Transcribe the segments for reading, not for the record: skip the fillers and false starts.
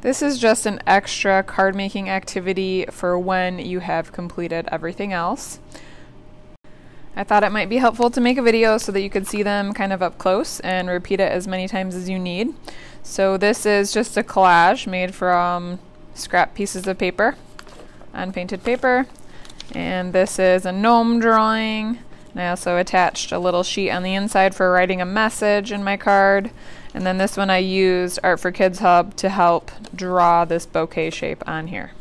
This is just an extra card making activity for when you have completed everything else. I thought it might be helpful to make a video so that you could see them kind of up close and repeat it as many times as you need. So this is just a collage made from scrap pieces of paper, unpainted paper. And this is a gnome drawing. And I also attached a little sheet on the inside for writing a message in my card. And then this one I used Art for Kids Hub to help draw this bouquet shape on here.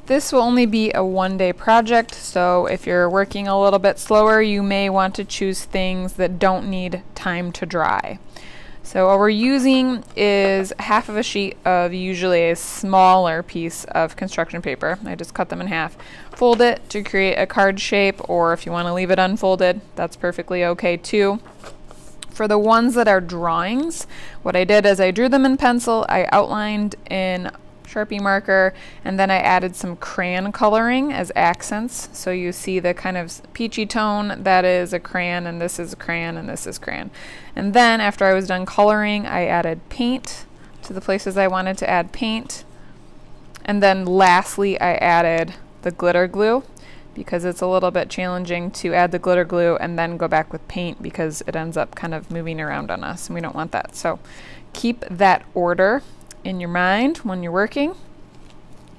This will only be a one-day project, so if you're working a little bit slower, you may want to choose things that don't need time to dry. So what we're using is half of a sheet of usually a smaller piece of construction paper. I just cut them in half. Fold it to create a card shape, or if you want to leave it unfolded, that's perfectly okay too. For the ones that are drawings, what I did is I drew them in pencil, I outlined in Sharpie marker, and then I added some crayon coloring as accents. So you see the kind of peachy tone that is a crayon, and this is a crayon, and this is crayon. And then after I was done coloring, I added paint to the places I wanted to add paint. And then lastly, I added the glitter glue, because it's a little bit challenging to add the glitter glue and then go back with paint because it ends up kind of moving around on us, and we don't want that. So keep that order in your mind when you're working.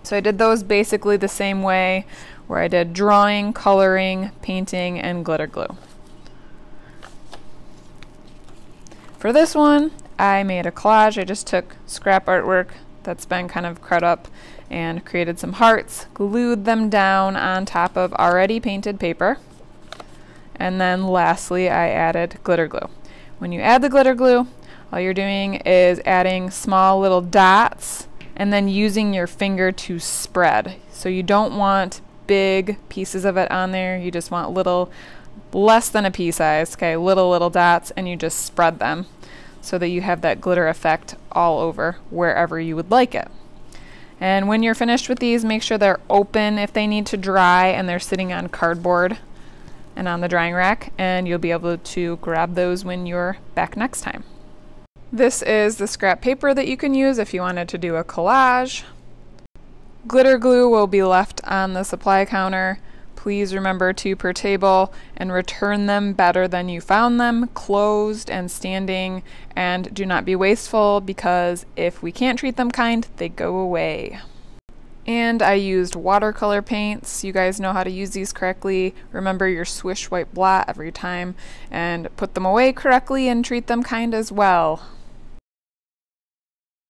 So I did those basically the same way, where I did drawing, coloring, painting, and glitter glue. For this one, I made a collage. I just took scrap artwork that's been kind of cut up and created some hearts, glued them down on top of already painted paper, and then lastly I added glitter glue. When you add the glitter glue, all you're doing is adding small little dots and then using your finger to spread. So you don't want big pieces of it on there, you just want little, less than a pea size, okay, little dots, and you just spread them so that you have that glitter effect all over wherever you would like it. And when you're finished with these, make sure they're open if they need to dry and they're sitting on cardboard and on the drying rack, and you'll be able to grab those when you're back next time. This is the scrap paper that you can use if you wanted to do a collage. Glitter glue will be left on the supply counter. Please remember to per table and return them better than you found them, closed and standing, and do not be wasteful, because if we can't treat them kind, they go away. And I used watercolor paints. You guys know how to use these correctly. Remember your swish white blot every time, and put them away correctly and treat them kind as well.